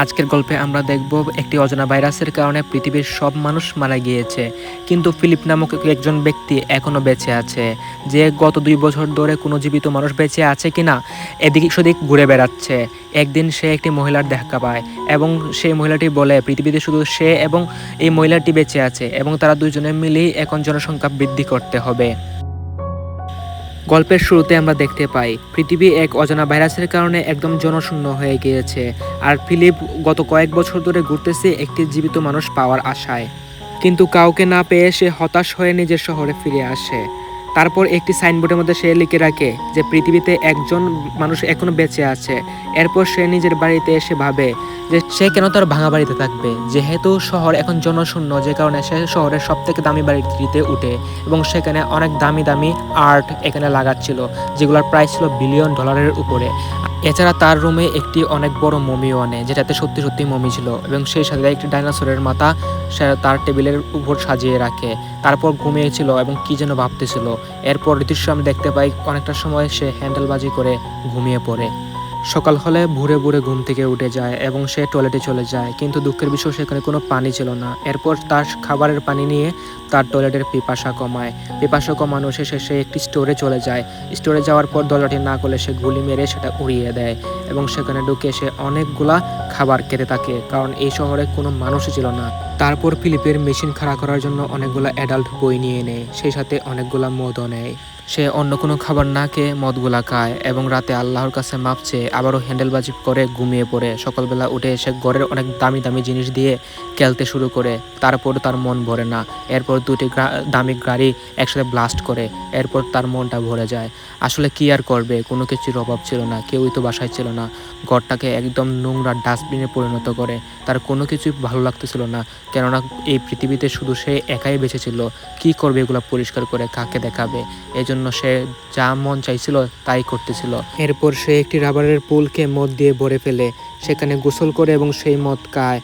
আজকের গল্পে আমরা দেখব একটি অজানা ভাইরাসের কারণে পৃথিবীর সব মানুষ মারা গিয়েছে, কিন্তু ফিলিপ নামক একজন ব্যক্তি এখনো বেঁচে আছে, যে গত 2 বছর ধরে কোনো জীবিত মানুষ বেঁচে আছে কিনা এদিক সেদিক ঘুরে বেড়াচ্ছে। একদিন সে একটি মহিলার দেখা পায় এবং সেই মহিলাটি বলে পৃথিবীতে শুধু সে এবং এই মহিলাটি বেঁচে আছে এবং তারা দুজনে মিলেই এখন জনসংখ্যা বৃদ্ধি করতে হবে। গল্পের শুরুতে আমরা দেখতে পাই পৃথিবী এক অজানা ভাইরাসের কারণে একদম জনশূন্য হয়ে গিয়েছে, আর ফিলিপ গত কয়েক বছর ধরে ঘুরতেছে একটি জীবিত মানুষ পাওয়ার আশায়, কিন্তু কাউকে না পেয়ে সে হতাশ হয়ে নিজের শহরে ফিরে আসে। তারপর একটি সাইনবোর্ডের মধ্যে সে লিখে রাখে যে পৃথিবীতে একজন মানুষ এখনো বেঁচে আছে। এরপর সে নিজের বাড়িতে এসে ভাবে যে সে কেন তার ভাঙা বাড়িতে থাকবে, যেহেতু শহর এখন জনশূন্য, যে কারণে সে শহরের সব থেকে দামি বাড়িটিতে উঠে এবং সেখানে অনেক দামি দামি আর্ট এখানে লাগাচ্ছিল, যেগুলোর প্রাইস ছিল বিলিয়ন ডলারের উপরে। এছাড়া তার রুমে একটি অনেক বড় মমিও আনে, যেটাতে সত্যি সত্যি মমি ছিল, এবং সেই সাথে একটি ডাইনোসরের মাথা সে তার টেবিলের উপর সাজিয়ে রাখে। তারপর ঘুমিয়েছিল এবং কি যেন ভাবতেছিল। এরপর দৃশ্য আমি দেখতে পাই অনেকটা সময় সে হ্যান্ডেলবাজি করে ঘুমিয়ে পড়ে। সকাল হলে ভোরে ভোরে ঘুম থেকে উঠে যায় এবং সে টয়লেটে চলে যায়, কিন্তু দুঃখের বিষয় সেখানে কোনো পানি ছিল না। এরপর তার খাবারের পানি নিয়ে তার টয়লেটের পিপাসা কমায়। পিপাসা কমানো শেষে সে একটি স্টোরে চলে যায়। স্টোরে যাওয়ার পর দরজাটি না করলে সে গুলি মেরে সেটা উড়িয়ে দেয় এবং সেখানে ঢুকে সে অনেকগুলা খাবার খেতে থাকে, কারণ এই শহরে কোনো মানুষই ছিল না। তারপর ফিলিপের মেশিন খাড়া করার জন্য অনেকগুলা অ্যাডাল্ট বই নিয়ে নেয়, সেই সাথে অনেকগুলা মদও নেয়। সে অন্য কোনো খাবার না খেয়ে মদগুলা খায় এবং রাতে আল্লাহর কাছে মাপ চেয়ে আবারও হ্যান্ডেলবাজি করে ঘুমিয়ে পড়ে। সকালবেলা উঠে এসে ঘরের অনেক দামি দামি জিনিস দিয়ে খেলতে শুরু করে। তারপর তার মন ভরে না। এরপর দুটি দামি গাড়ি একসাথে ব্লাস্ট করে। এরপর তার মনটা ভরে যায়। আসলে কি আর করবে, কোনো কিছুর অভাব ছিল না, কেউই তো বাসায় ছিল না। ঘরটাকে একদম নোংরা ডাস্টবিনে পরিণত করে। তার কোনো কিছুই ভালো লাগতেছিল না, কেননা এই পৃথিবীতে শুধু সে একাই বেঁচে ছিল। কী করবে এগুলো পরিষ্কার করে, কাকে দেখাবে? এজন্য সে যা মন চাইছিল তাই করতেছিল। এরপর সে একটি রাবারের পুলকে মদ দিয়ে ভরে ফেলে, সেখানে গোসল করে এবং সেই মদ খায়।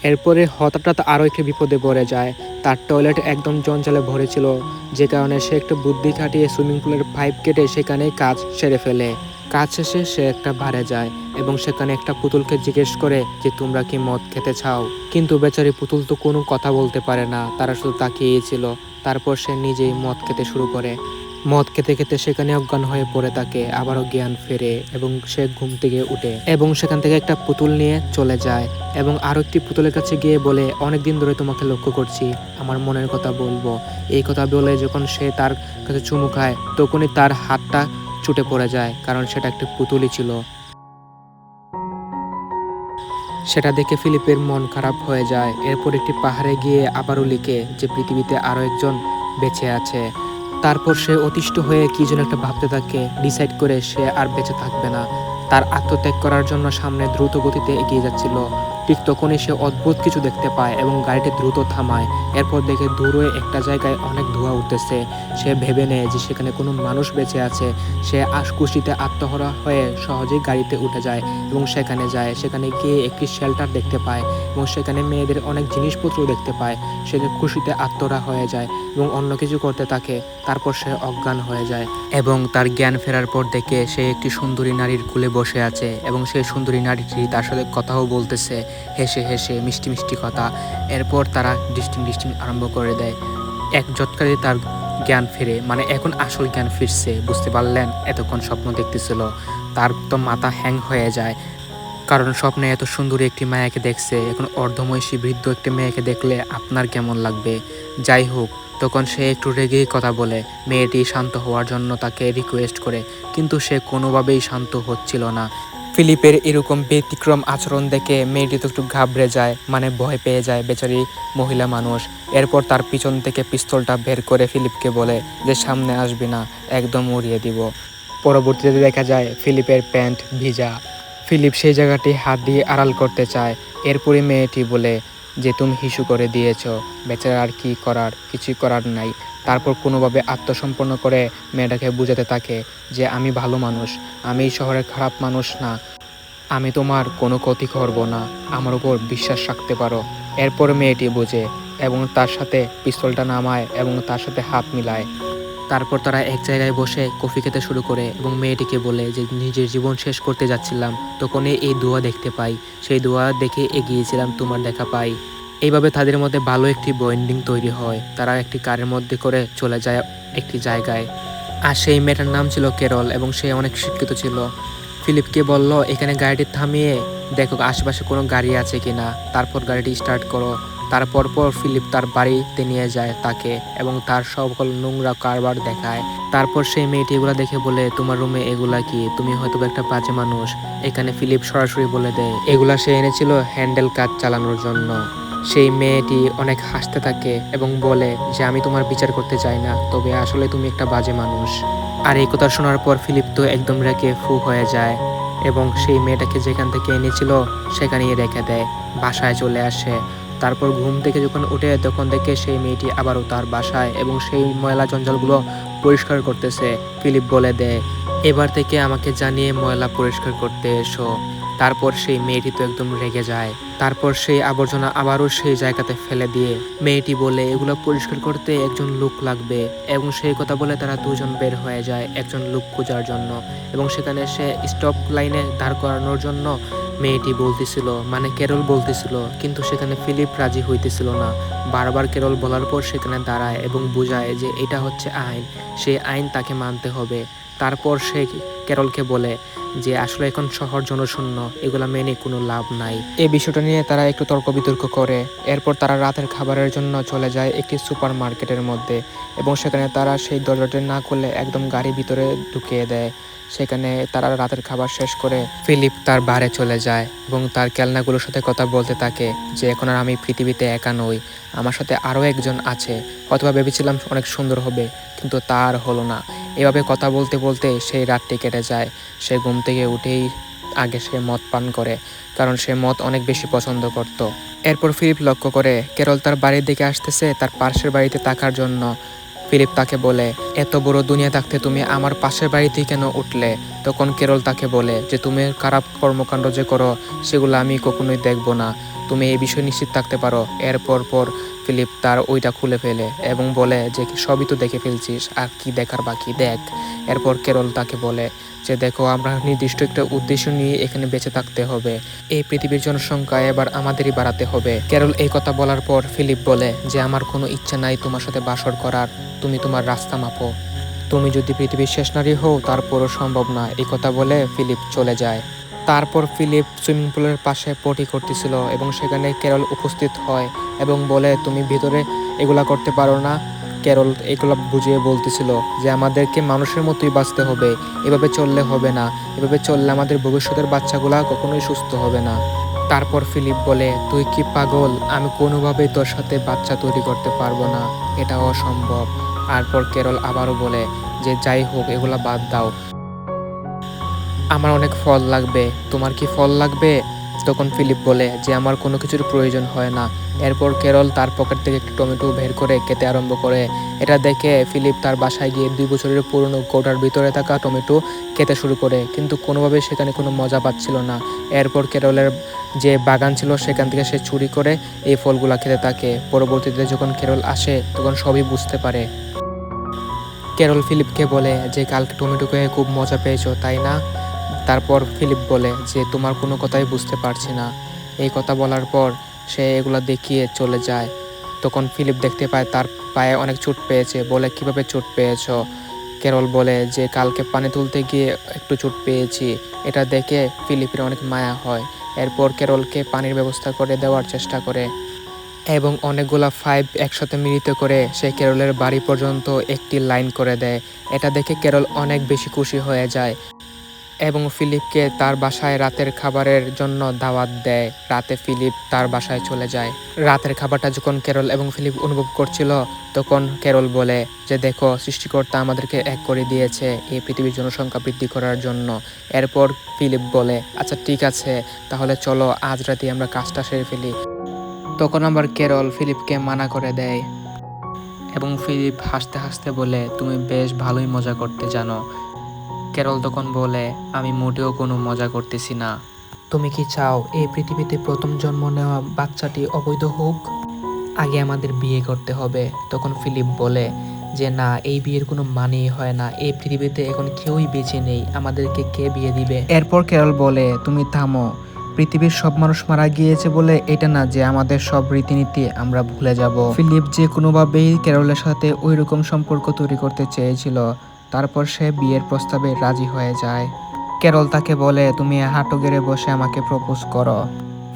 এরপরে হঠাৎ আরও একটি বিপদে পড়ে যায়। তার টয়লেট একদম জঞ্জালে ভরে ছিল, যে কারণে সে একটু বুদ্ধি খাটিয়ে সুইমিং পুলের পাইপ কেটে সেখানেই কাজ সেরে ফেলে। কাজ শেষে সে একটা বারে যায় এবং সেখানে একটা পুতুলকে জিজ্ঞেস করে যে তোমরা কি মদ খেতে চাও, কিন্তু বেচারি পুতুল তো কোনো কথা বলতে পারে না, তারা শুধু তাকিয়েই ছিল। তারপর সে নিজেই মদ খেতে শুরু করে। মদ খেতে খেতে সেখানে অজ্ঞান হয়ে পড়ে থাকে, আবারও জ্ঞান ফেরে এবং সে ঘুম থেকে উঠে এবং সেখান থেকে একটা পুতুল নিয়ে চলে যায় এবং আরও একটি পুতুলের কাছে গিয়ে বলে অনেকদিন ধরে তোমাকে লক্ষ্য করছি, আমার মনের কথা বলবো। এই কথা বলে যখন সে তার কাছে চুমু খায় তখনই তার হাতটা ছুটে পড়ে যায়, কারণ সেটা একটি পুতুলই ছিল। সেটা দেখে ফিলিপের মন খারাপ হয়ে যায়। এরপর একটি পাহাড়ে গিয়ে আবারও লিখে যে পৃথিবীতে আরও একজন বেঁচে আছে। তারপর সে অতিষ্ঠ হয়ে কি যেন একটা ভাবতে থাকে, ডিসাইড করে সে আর বেঁচে থাকবে না। তার আত্মত্যাগ করার জন্য সামনে দ্রুত গতিতে এগিয়ে যাচ্ছিল। ঠিক তখনই সে অদ্ভুত কিছু দেখতে পায় এবং গাড়িটি দ্রুত থামায়। এরপর দেখে দূরে একটা জায়গায় অনেক ধোঁয়া উঠতেছে। সে ভেবে নেয় যে সেখানে কোনো মানুষ বেঁচে আছে। সে খুশিতে আত্মহরা হয়ে সহজেই গাড়িতে উঠে যায় এবং সেখানে যায়। সেখানে গিয়ে একটি শেল্টার দেখতে পায় এবং সেখানে মেয়েদের অনেক জিনিসপত্র দেখতে পায়। সে খুশিতে আত্মহরা হয়ে যায় এবং অন্য কিছু করতে থাকে। তারপর সে অজ্ঞান হয়ে যায় এবং তার জ্ঞান ফেরার পর দেখে সে একটি সুন্দরী নারীর কোলে বসে আছে এবং সেই সুন্দরী নারীটি তার সাথে কথাও বলতেছে, হেসে হেসে মিষ্টি মিষ্টি কথা। এরপর তারা ডিস্টিং আরম্ভ করে দেয়। এক ঝটকাতে তার জ্ঞান ফিরে, মানে এখন আসল জ্ঞান ফিরছে, বুঝতে পারলেন? এতক্ষণ স্বপ্ন দেখতেছিল। তার তো মাথা হ্যাং হয়ে যায়, কারণ স্বপ্নে এত সুন্দরী একটি মেয়েকে দেখছে। এখন অর্ধবয়সী বৃদ্ধ একটি মেয়েকে দেখলে আপনার কেমন লাগবে? যাই হোক, তখন সে একটু রেগেই কথা বলে। মেয়েটি শান্ত হওয়ার জন্য তাকে রিকোয়েস্ট করে, কিন্তু সে কোনোভাবেই শান্ত হচ্ছিল না। ফিলিপের এরকম ব্যতিক্রম আচরণ দেখে মেয়েটি তো একটু ঘাবড়ে যায়, মানে ভয় পেয়ে যায় বেচারি মহিলা মানুষ। এরপর তার পিছন থেকে পিস্তলটা বের করে ফিলিপকে বলে যে সামনে আসবি না, একদম উড়িয়ে দিব। পরবর্তীতে দেখা যায় ফিলিপের প্যান্ট ভিজা। ফিলিপ সেই জায়গাটি হাত দিয়ে আড়াল করতে চায়। এরপরে মেয়েটি বলে যে তুমি হিসু করে দিয়েছ, বেচারা আর কি করার, কিছুই করার নাই। তারপর কোনোভাবে আত্মসম্পন্ন করে মেয়েটাকে বুঝাতে থাকে যে আমি ভালো মানুষ, আমি এই শহরের খারাপ মানুষ না, আমি তোমার কোনো ক্ষতি করব না, আমার উপর বিশ্বাস রাখতে পারো। এরপর মেয়েটি বোঝে এবং তার সাথে পিস্তলটা নামায় এবং তার সাথে হাত মিলায়। তারপর তারা এক জায়গায় বসে কফি খেতে শুরু করে এবং মেয়েটিকে বলে যে নিজের জীবন শেষ করতে যাচ্ছিলাম, তখনই এই দোয়া দেখতে পাই, সেই দোয়া দেখে এগিয়েছিলাম, তোমার দেখা পাই। এইভাবে তাদের মধ্যে ভালো একটি বন্ডিং তৈরি হয়। তারা একটি কারের মধ্যে করে চলে যায় একটি জায়গায়। আর সেই মেয়েটার নাম ছিল কেরল এবং সে অনেক শিক্ষিত ছিল। ফিলিপকে বলল, এখানে গাড়িটি থামিয়ে দেখো আশেপাশে কোনো গাড়ি আছে কিনা, তারপর গাড়িটি স্টার্ট করো। তারপর ফিলিপ তার বাড়িতে নিয়ে যায় তাকে এবং তার সকল নোংরা কারবার দেখায়। তারপর সেই মেয়েটি এগুলা দেখে বলে, তোমার রুমে এগুলা কি, তুমি হয়তো একটা বাজে মানুষ। এখানে ফিলিপ সরাসরি বলে দেয় এগুলা সে এনেছিল হ্যান্ডেল কাজ চালানোর জন্য। সেই মেয়েটি অনেক হাসতে থাকে এবং বলে যে আমি তোমার বিচার করতে চাই না, তবে আসলে তুমি একটা বাজে মানুষ। আর এই কথা শোনার পর ফিলিপ তো একদম রেগে ফু হয়ে যায় এবং সেই মেয়েটাকে যেখান থেকে এনেছিল সেখানেই রেখে দেয়, বাসায় চলে আসে। তারপর ঘুম থেকে যখন উঠে তখন দেখে সেই মেয়েটি আবারও তার বাসায় এবং সেই ময়লা জঞ্জালগুলো পরিষ্কার করতেছে। ফিলিপ বলে দেয়, এবার থেকে আমাকে জানিয়ে ময়লা পরিষ্কার করতে এসো। তারপর সেই মেয়েটি তো একদম রেগে যায়। তারপর সেই আবর্জনা আবারও সেই জায়গাতে ফেলে দিয়ে মেয়েটি বলে এগুলো পরিষ্কার করতে একজন লোক লাগবে এবং সেই কথা বলে তারা দুজন বের হয়ে যায় একজন লোক খোঁজার জন্য। এবং সেখানে সে স্টপ লাইনে দাঁড় করানোর জন্য মেয়েটি বলতেছিল, মানে কেরল বলতেছিল, কিন্তু সেখানে ফিলিপ রাজি হইতেছিল না। বারবার কেরল বলার পর সেখানে দাঁড়ায় এবং বোঝায় যে এটা হচ্ছে আইন, সেই আইন তাকে মানতে হবে। তারপর সে কেরলকে বলে যে আসলে এখন শহর জনশূন্য, এগুলা মেনে কোনো লাভ নাই। এই বিষয়টা নিয়ে তারা একটু তর্ক বিতর্ক করে। এরপর তারা রাতের খাবারের জন্য চলে যায় একটি সুপার মার্কেটের মধ্যে এবং সেখানে তারা সেই দরজাটি না খুলে একদম গাড়ি ভিতরে ঢুকিয়ে দেয়। সেখানে তারা রাতের খাবার শেষ করে ফিলিপ তার বারে চলে যায় এবং তার খেলনাগুলোর সাথে কথা বলতে থাকে যে এখন আর আমি পৃথিবীতে একা নই, আমার সাথে আরও একজন আছে। অথবা ভেবেছিলাম অনেক সুন্দর হবে, কিন্তু তার হলো না। এভাবে কথা বলতে বলতে সেই রাতটি কেটে যায়। সে ঘুম থেকে উঠেই আগে সে মদ পান করে, কারণ সে মদ অনেক বেশি পছন্দ করত। এরপর ফিলিপ লক্ষ্য করে কেরল তার বাড়ির দিকে আসতেছে তার পাশের বাড়িতে থাকার জন্য। ফিলিপ তাকে বলে, এত বড় দুনিয়া থাকতে তুমি আমার পাশের বাড়িতে কেন উঠলে? তখন কেরল তাকে বলে যে তুমি খারাপ কর্মকাণ্ড যে করো সেগুলো আমি কখনোই দেখব না, তুমি এই বিষয়ে নিশ্চিত থাকতে পারো। এরপর ফিলিপ তার ওইটা খুলে ফেলে এবং বলে যে সবই তো দেখে ফেলছিস, আর কি দেখার বাকি, দেখ। এরপর কেরল তাকে বলে যে দেখো, আমরা নির্দিষ্ট একটা উদ্দেশ্য নিয়ে এখানে বেঁচে থাকতে হবে, এই পৃথিবীর জনসংখ্যা এবার আমাদেরই বাড়াতে হবে। কেরল এই কথা বলার পর ফিলিপ বলে যে আমার কোনো ইচ্ছা নাই তোমার সাথে বাসর করার, তুমি তোমার রাস্তা মাপো, তুমি যদি পৃথিবীর শেষ নারী হও তারপরও সম্ভব না। এই কথা বলে ফিলিপ চলে যায়। তারপর ফিলিপ সুইমিং পুলের পাশে পটি করতেছিল এবং সেখানে কেরল উপস্থিত হয় এবং বলে তুমি ভিতরে এগুলা করতে পারো না। কেরল এগুলো বুঝিয়ে বলতেছিল যে আমাদেরকে মানুষের মতোই বাঁচতে হবে, এভাবে চললে হবে না, এভাবে চললে আমাদের ভবিষ্যতের বাচ্চাগুলা কখনোই সুস্থ হবে না। তারপর ফিলিপ বলে, তুই কি পাগল, আমি কোনোভাবেই তোর সাথে বাচ্চা তৈরি করতে পারবো না, এটা অসম্ভব। তারপর কেরল আবারও বলে যে যাই হোক এগুলা বাদ দাও, আমার অনেক ফল লাগবে, তোমার কি ফল লাগবে? তখন ফিলিপ বলে যে আমার কোনো কিছুর প্রয়োজন হয় না। এরপর কেরল তার পকেট থেকে একটি টমেটো বের করে খেতে আরম্ভ করে। এটা দেখে ফিলিপ তার বাসায় গিয়ে 2 বছরের পুরনো কৌটার ভিতরে থাকা টমেটো খেতে শুরু করে, কিন্তু কোনোভাবে সেখানে কোনো মজা পাচ্ছিল না। এরপর কেরলের যে বাগান ছিল সেখান থেকে সে চুরি করে এই ফলগুলা খেতে থাকে। পরবর্তীতে যখন কেরল আসে তখন সবই বুঝতে পারে। কেরল ফিলিপকে বলে যে কালকে টমেটো খেয়ে খুব মজা পেয়েছো তাই না? তারপর ফিলিপ বলে যে তোমার কোনো কথাই বুঝতে পারছি না। এই কথা বলার পর সে এগুলা দেখিয়ে চলে যায়। তখন ফিলিপ দেখতে পায় তার পায়ে অনেক চোট পেয়েছে। বলে কিভাবে চোট পেয়েছো? কেরল বলে যে কালকে পানি তুলতে গিয়ে একটু চোট পেয়েছি। এটা দেখে ফিলিপের অনেক মায়া হয়। এরপর কেরলকে পানির ব্যবস্থা করে দেওয়ার চেষ্টা করে এবং অনেকগুলা পাইপ একসাথে মিলিত করে সে কেরলের বাড়ি পর্যন্ত একটি লাইন করে দেয়। এটা দেখে কেরল অনেক বেশি খুশি হয়ে যায় এবং ফিলিপকে তার বাসায় রাতের খাবারের জন্য দাওয়াত দেয়। রাতে ফিলিপ তার বাসায় চলে যায়। রাতের খাবারটা যখন কেরল এবং ফিলিপ অনুভব করছিল তখন কেরল বলে যে দেখো, সৃষ্টিকর্তা আমাদেরকে এক করে দিয়েছে এই পৃথিবীর জনসংখ্যা বৃদ্ধি করার জন্য। এরপর ফিলিপ বলে আচ্ছা ঠিক আছে, তাহলে চলো আজ রাতে আমরা কাজটা সেরে ফেলি। তখন আবার কেরল ফিলিপকে মানা করে দেয় এবং ফিলিপ হাসতে হাসতে বলে তুমি বেশ ভালোই মজা করতে জানো। কেরল তখন বলে আমি মোটেও কোনো মজা করতেছি না। তুমি কি চাও এই পৃথিবীতে প্রথম জন্ম নেওয়া বাচ্চাটি অবৈধ হোক? আগে আমাদের বিয়ে করতে হবে। তখন ফিলিপ বলে যে না, এই বিয়ের কোনো মানেই হয় না, এই পৃথিবীতে এখন কেউই বেঁচে নেই, আমাদেরকে কে বিয়ে দিবে। এরপর ক্যারল বলে, তুমি থামো, পৃথিবীর সব মানুষ মারা গিয়েছে বলে এটা না যে আমাদের সব রীতিনীতি আমরা ভুলে যাব। ফিলিপ যে কোনোভাবেই ক্যারলের সাথে ওই রকম সম্পর্ক তৈরি করতে চেয়েছিল, তারপর সে বিয়ের প্রস্তাবে রাজি হয়ে যায়। ক্যারল তাকে বলে, তুমি হাঁটু গেড়ে বসে আমাকে প্রপোজ করো।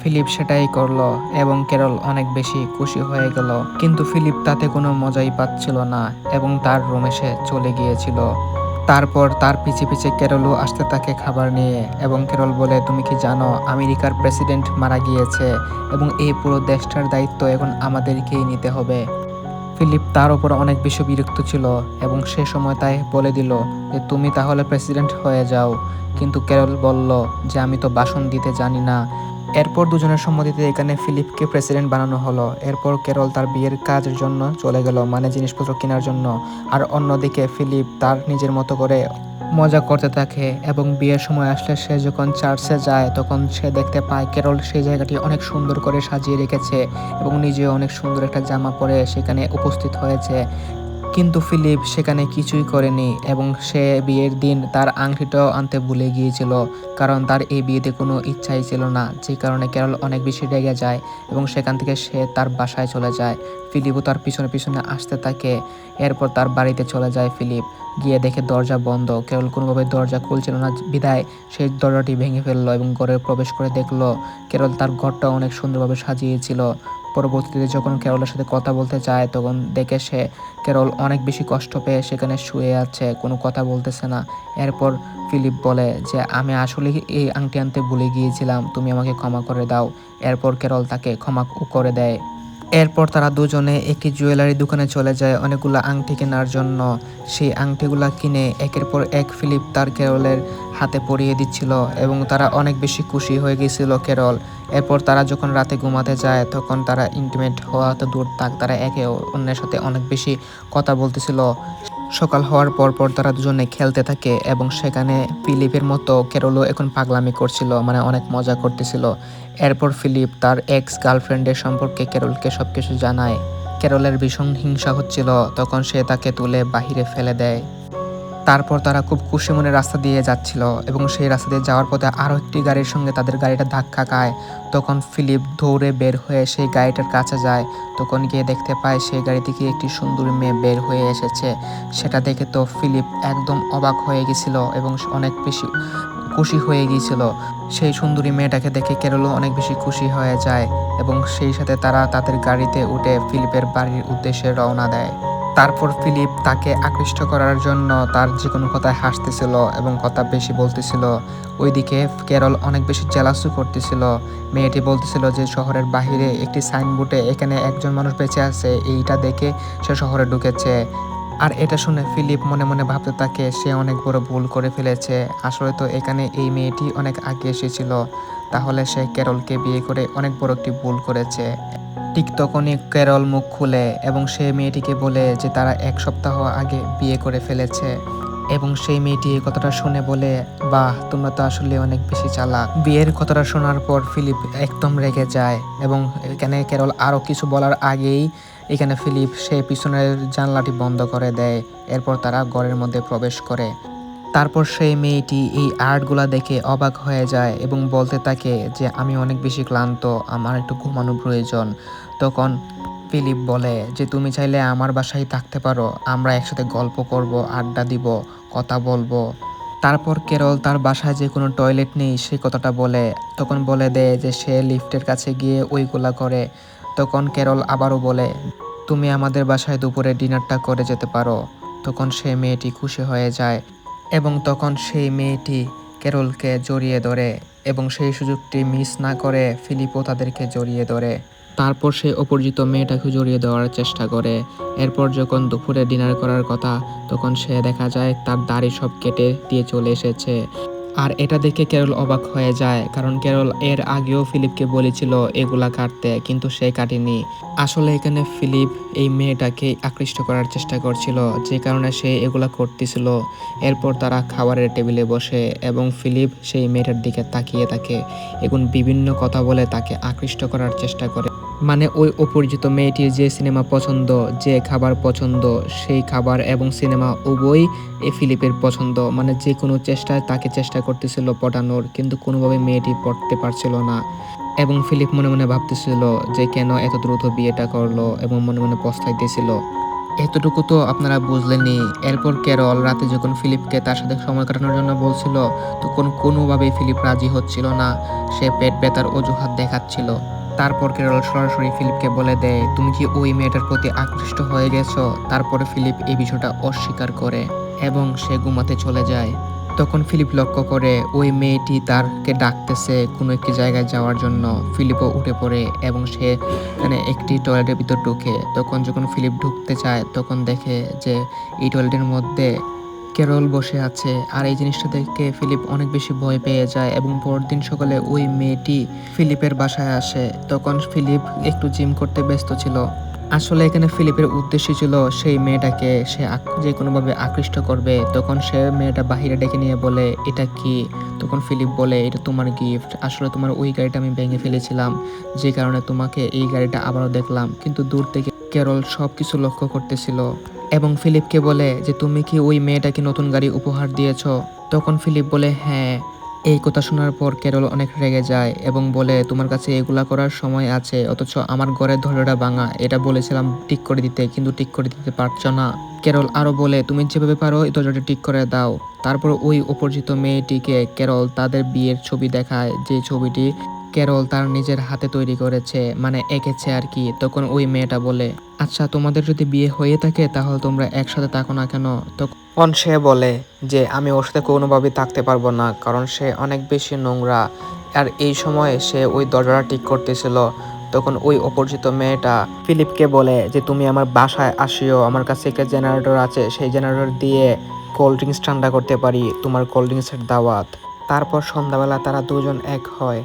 ফিলিপ সেটাই করলো এবং ক্যারল অনেক বেশি খুশি হয়ে গেল। কিন্তু ফিলিপ তাতে কোনো মজাই পাচ্ছিল না এবং তার রুমে সে চলে গিয়েছিল। তারপর তার পিছে পিছে ক্যারলও আসতে থাকে খাবার নিয়ে এবং ক্যারল বলে, তুমি কি জানো আমেরিকার প্রেসিডেন্ট মারা গিয়েছে এবং এই পুরো দেশটার দায়িত্ব এখন আমাদেরকেই নিতে হবে। ফিলিপ তার উপর অনেক বেশি বিরক্ত ছিল এবং সে সময় তাই বলে দিল যে তুমি তাহলে প্রেসিডেন্ট হয়ে যাও। কিন্তু ক্যারল বলল যে আমি তো ভাষণ দিতে জানি না। এরপর দুজনের সম্মতিতে এখানে ফিলিপকে প্রেসিডেন্ট বানানো হলো। এরপর ক্যারল তার বিয়ের কাজের জন্য চলে গেল, মানে জিনিসপত্র কেনার জন্য। আর অন্যদিকে ফিলিপ তার নিজের মতো করে মজা করতে থাকে এবং বিয়ের সময় আসলে সে যখন চার্চে যায় তখন সে দেখতে পায় ক্যারল সেই জায়গাটি অনেক সুন্দর করে সাজিয়ে রেখেছে এবং নিজেও অনেক সুন্দর একটা জামা পরে সেখানে উপস্থিত হয়েছে। কিন্তু ফিলিপ সেখানে কিছুই করেনি এবং সে বিয়ের দিন তার আংটিটাও আনতে ভুলে গিয়েছিল, কারণ তার এই বিয়েতে কোনো ইচ্ছাই ছিল না, যে কারণে ক্যারল অনেক বেশি রেগে যায় এবং সেখান থেকে সে তার বাসায় চলে যায়। ফিলিপও তার পিছনে পিছনে আসতে থাকে। এরপর তার বাড়িতে চলে যায় ফিলিপ, গিয়ে দেখে দরজা বন্ধ। ক্যারল কোনোভাবে দরজা খুলছিল না বিধায় সেই দরজাটি ভেঙে ফেললো এবং ঘরে প্রবেশ করে দেখলো ক্যারল তার ঘরটা অনেক সুন্দরভাবে সাজিয়েছিল। পরবর্তীতে যখন ক্যারলের সাথে কথা বলতে চায় তখন দেখে সে ক্যারল অনেক বেশি কষ্ট পেয়ে সেখানে শুয়ে আছে, কোনো কথা বলতেছে না। এরপর ফিলিপ বলে যে আমি আসলে এই আংটি আনতে ভুলে গিয়েছিলাম, তুমি আমাকে ক্ষমা করে দাও। এরপর ক্যারল তাকে ক্ষমা করে দেয়। এরপর তারা দুজনে একটি জুয়েলারি দোকানে চলে যায় অনেকগুলো আংটি কেনার জন্য। সেই আংটিগুলা কিনে একের পর এক ফিলিপ তার ক্যারলের হাতে পরিয়ে দিচ্ছিল এবং তারা অনেক বেশি খুশি হয়ে গেছিল ক্যারল। এরপর তারা যখন রাতে ঘুমাতে যায় তখন তারা ইন্টিমেট হওয়া তো দূর থাক, তারা একে অন্যের সাথে অনেক বেশি কথা বলতেছিল। সকাল হওয়ার পর পর তারা দুজনে খেলতে থাকে এবং সেখানে ফিলিপের মতো ক্যারলও এখন পাগলামি করছিল, মানে অনেক মজা করতেছিল। এরপর ফিলিপ তার এক্স গার্লফ্রেন্ডের সম্পর্কে ক্যারলকে সবকিছু জানায়। ক্যারলের ভীষণ হিংসা হচ্ছিল, তখন সে তাকে তুলে বাহিরে ফেলে দেয়। তারপর তারা খুব খুশি মনে রাস্তা দিয়ে যাচ্ছিল এবং সেই রাস্তা দিয়ে যাওয়ার পথে আরও একটি গাড়ির সঙ্গে তাদের গাড়িটা ধাক্কা খায়। তখন ফিলিপ দৌড়ে বের হয়ে সেই গাড়িটার কাছে যায়। তখন গিয়ে দেখতে পায় সেই গাড়ি থেকে একটি সুন্দরী মেয়ে বের হয়ে এসেছে। সেটা দেখে তো ফিলিপ একদম অবাক হয়ে গেছিল এবং অনেক বেশি খুশি হয়ে গিয়েছিল। সেই সুন্দরী মেয়েটাকে দেখে ক্যারলও অনেক বেশি খুশি হয়ে যায় এবং সেই সাথে তারা তাদের গাড়িতে উঠে ফিলিপের বাড়ির উদ্দেশ্যে রওনা দেয়। তারপর ফিলিপ তাকে আকৃষ্ট করার জন্য তার যে কোনো কথায় হাসতেছিল এবং কথা বেশি বলতেছিল। ওইদিকে ক্যারল অনেক বেশি জেলাসও করতেছিল। মেয়েটি বলতেছিল যে শহরের বাহিরে একটি সাইনবোর্ডে এখানে একজন মানুষ বেঁচে আছে, এইটা দেখে সে শহরে ঢুকেছে। আর এটা শুনে ফিলিপ মনে মনে ভাবতে থাকে সে অনেক বড় ভুল করে ফেলেছে। আসলে তো এখানে এই মেয়েটি অনেক আগে এসেছিল, তাহলে সে ক্যারলকে বিয়ে করে অনেক বড় একটি ভুল করেছে। ঠিক তখনই ক্যারল মুখ খুলে এবং সেই মেয়েটিকে বলে যে তারা 1 সপ্তাহ আগে বিয়ে করে ফেলেছে। এবং সেই মেয়েটি এই কথাটা শুনে বলে, বাহ, তোমরা তো আসলে অনেক বেশি চালাক। বিয়ের কথাটা শোনার পর ফিলিপ একদম রেগে যায় এবং এখানে ক্যারল আরও কিছু বলার আগেই এখানে ফিলিপ সেই পিছনের জানলাটি বন্ধ করে দেয়। এরপর তারা ঘরের মধ্যে প্রবেশ করে। তারপর সেই মেয়েটি এই আর্টগুলা দেখে অবাক হয়ে যায় এবং বলতে থাকে যে আমি অনেক বেশি ক্লান্ত, আমার একটু ঘুমানো প্রয়োজন। তখন ফিলিপ বলে যে তুমি চাইলে আমার বাসায় থাকতে পারো, আমরা একসাথে গল্প করব, আড্ডা দিব, কথা বলবো। তারপর ক্যারল তার বাসায় যে কোনো টয়লেট নেই সে কথাটা বলে, তখন বলে দেয় যে সে লিফটের কাছে গিয়ে ওইগুলা করে। তখন ক্যারল আবারও বলে তুমি আমাদের বাসায় দুপুরে ডিনারটা করে যেতে পারো। তখন সেই মেয়েটি খুশি হয়ে যায় এবং তখন সেই মেয়েটি ক্যারলকে জড়িয়ে ধরে এবং সেই সুযোগটি মিস না করে ফিলিপও তাদেরকে জড়িয়ে ধরে। তারপর সে অপরিচিত মেয়েটাকে জড়িয়ে দেওয়ার চেষ্টা করে। এরপর যখন দুপুরে ডিনার করার কথা তখন সে দেখা যায় তার দাড়ি সব কেটে দিয়ে চলে এসেছে। আর এটা দেখে ক্যারল অবাক হয়ে যায়, কারণ ক্যারল এর আগেও ফিলিপকে বলেছিল এগুলা কাটতে, কিন্তু সে কাটেনি। আসলে এখানে ফিলিপ এই মেয়েটাকে আকৃষ্ট করার চেষ্টা করছিল, যে কারণে সে এগুলা করতেছিল। এরপর তারা খাবারের টেবিলে বসে এবং ফিলিপ সেই মেয়েটার দিকে তাকিয়ে থাকে এবং বিভিন্ন কথা বলে তাকে আকৃষ্ট করার চেষ্টা করে। মানে ওই অপরিচিত মেয়েটির যে সিনেমা পছন্দ, যে খাবার পছন্দ, সেই খাবার এবং সিনেমা উভয়ই ফিলিপের পছন্দ। মানে যে কোনো চেষ্টায় তাকে চেষ্টা করতেছিল পটানোর, কিন্তু কোনোভাবে মেয়েটি পড়তে পারছিল না। এবং ফিলিপ মনে মনে ভাবতেছিল যে কেন এত দ্রুত বিয়েটা করলো, এবং মনে মনে পস্তাইতেছিল। এতটুকু তো আপনারা বুঝলেনই। এরপর ক্যারল রাতে যখন ফিলিপকে তার সাথে সময় কাটানোর জন্য বলছিল, তখন কোনোভাবেই ফিলিপ রাজি হচ্ছিল না। সে পেট ব্যথার অজুহাত দেখাচ্ছিল। তারপর ক্যারল সরাসরি ফিলিপকে বলে দেয়, তুমি কি ওই মেয়েটার প্রতি আকৃষ্ট হয়ে গেছো? তারপরে ফিলিপ এই বিষয়টা অস্বীকার করে এবং সে ঘুমাতে চলে যায়। তখন ফিলিপ লক্ষ্য করে ওই মেয়েটি তারকে ডাকতেছে কোনো একটি জায়গায় যাওয়ার জন্য। ফিলিপও উঠে পড়ে এবং সে একটি টয়লেটের ভিতর ঢুকে। তখন যখন ফিলিপ ঢুকতে চায়, তখন দেখে যে এই টয়লেটের মধ্যে ক্যারল বসে আছে। আর এই জিনিসটা দেখে ফিলিপ অনেক বেশি ভয় পেয়ে যায় এবং পরদিন সকালে ওই মেয়েটি ফিলিপের বাসায় আসে। তখন ফিলিপ একটু জিম করতে ব্যস্ত ছিল। আসলে এখানে ফিলিপের উদ্দেশ্য ছিল সেই মেয়েটাকে সে যে কোনোভাবে আকৃষ্ট করবে। তখন সে মেয়েটা বাহিরে ডেকে নিয়ে বলে, এটা কি? তখন ফিলিপ বলে, এটা তোমার গিফট। আসলে তোমার ওই গাড়িটা আমি ভেঙে ফেলেছিলাম, যে কারণে তোমাকে এই গাড়িটা আবারও দেখলাম। কিন্তু দূর থেকে ক্যারল সবকিছু লক্ষ্য করতেছিল এবং ফিলিপকে বলে যে তুমি কি ওই মেয়েটাকে নতুন গাড়ি উপহার দিয়েছ? তখন ফিলিপ বলে হ্যাঁ। এই কথা শোনার পর ক্যারল অনেক রেগে যায় এবং বলে, তোমার কাছে এগুলা করার সময় আছে, অথচ আমার ঘরের দরজাটা ভাঙা, এটা বলেছিলাম ঠিক করে দিতে, কিন্তু ঠিক করে দিতে পারছো না। ক্যারল আরো বলে, তুমি যেভাবে পারো এই দরজাটা ঠিক করে দাও। তারপর ওই অপরিচিত মেয়েটিকে ক্যারল তাদের বিয়ের ছবি দেখায়, যে ছবিটি ক্যারল তার নিজের হাতে তৈরি করেছে, মানে এঁকেছে আর কি। তখন ওই মেয়েটা বলে, আচ্ছা তোমাদের যদি বিয়ে হয়ে থাকে তাহলে তোমরা একসাথে থাকো না কেন? তখন সে বলে যে আমি ওর সাথে কোনোভাবেই থাকতে পারবো না, কারণ সে অনেক বেশি নোংরা। আর এই সময় সে ওই দরজাটা ঠিক করতেছিল। তখন ওই অপরিচিত মেয়েটা ফিলিপকে বলে যে তুমি আমার বাসায় আসিও, আমার কাছে একটা জেনারেটর আছে, সেই জেনারেটর দিয়ে কোল্ড ড্রিঙ্কস ঠান্ডা করতে পারি, তোমার কোল্ড ড্রিঙ্কসের দাওয়াত। তারপর সন্ধ্যাবেলা তারা দুজন এক হয়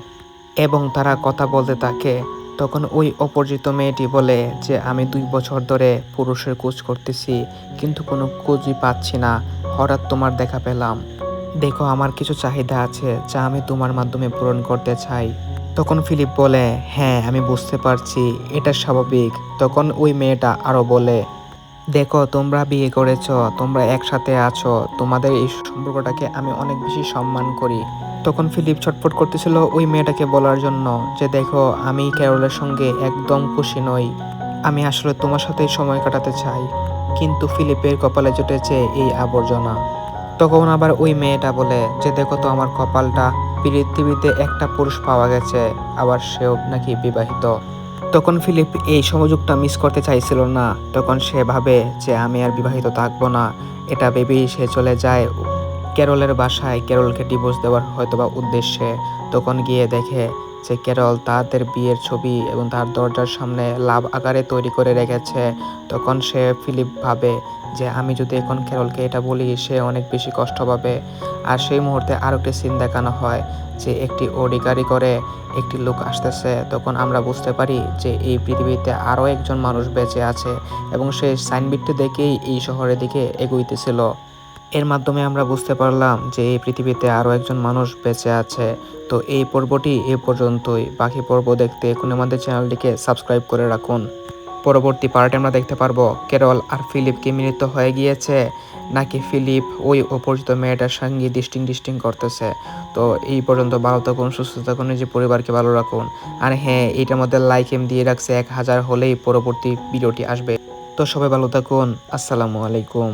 এবং তারা কথা বলতে থাকে। তখন ওই অপরিচিত মেয়েটি বলে যে আমি 2 বছর ধরে পুরুষের খোঁজ করতেছি, কিন্তু কোনো খোঁজই পাচ্ছি না। হঠাৎ তোমার দেখা পেলাম। দেখো আমার কিছু চাহিদা আছে যা আমি তোমার মাধ্যমে পূরণ করতে চাই। তখন ফিলিপ বলে, হ্যাঁ আমি বুঝতে পারছি, এটা স্বাভাবিক। তখন ওই মেয়েটা আরো বলে, দেখো তোমরা বিয়ে করেছো, তোমরা একসাথে আছো, তোমাদের এই সম্পর্কটাকে আমি অনেক বেশি সম্মান করি। তখন ফিলিপ ছটফট করতেছিল ওই মেয়েটাকে বলার জন্য যে দেখো আমি ক্যারলের সঙ্গে একদম খুশি নই, আমি আসলে তোমার সাথেই সময় কাটাতে চাই। কিন্তু ফিলিপের কপালে জুটেছে এই আবর্জনা। তখন আবার ওই মেয়েটা বলে যে দেখো তো আমার কপালটা, পৃথিবীতে একটা পুরুষ পাওয়া গেছে, আবার সেও নাকি বিবাহিত। তখন ফিলিপ এই সুযোগটা মিস করতে চাইছিল না। তখন সে ভাবে যে আমি আর বিবাহিত থাকবো না। এটা ভেবেই সে চলে যায় ক্যারলের বাসায়, ক্যারলকে ডিভোর্স দেওয়ার হয়তোবা উদ্দেশ্যে। তখন গিয়ে দেখে যে ক্যারল তাদের বিয়ের ছবি এবং তার দরজার সামনে লাভ আকারে তৈরি করে রেখেছে। তখন সে ফিলিপ ভাবে যে আমি যদি এখন ক্যারলকে এটা বলি সে অনেক বেশি কষ্ট পাবে। আর সেই মুহূর্তে আরও একটি সিন দেখানো হয় যে একটি অডি গাড়ি করে একটি লোক আসতেছে। তখন আমরা বুঝতে পারি যে এই পৃথিবীতে আরও একজন মানুষ বেঁচে আছে এবং সে সাইনবোর্ডটি দেখেই এই শহরের দিকে এগোইতেছিল। এর মাধ্যমে আমরা বুঝতে পারলাম যে এই পৃথিবীতে আরও একজন মানুষ বেঁচে আছে। তো এই পর্বটি এ পর্যন্তই। বাকি পর্ব দেখতে এখন আমাদের চ্যানেলটিকে সাবস্ক্রাইব করে রাখুন। পরবর্তী পার্টে আমরা দেখতে পারবো ক্যারল আর ফিলিপ কি মিলিত হয়ে গিয়েছে, নাকি ফিলিপ ওই অপরিচিত মেয়েটার সঙ্গে ডিস্টিং করতেছে। তো এই পর্যন্ত ভালো থাকুন, সুস্থ থাকুন, নিজের পরিবারকে ভালো রাখুন। আর হ্যাঁ, এইটার মধ্যে লাইক দিয়ে রাখছে 1000 হলেই পরবর্তী ভিডিওটি আসবে। তো সবাই ভালো থাকুন। আসসালামু আলাইকুম।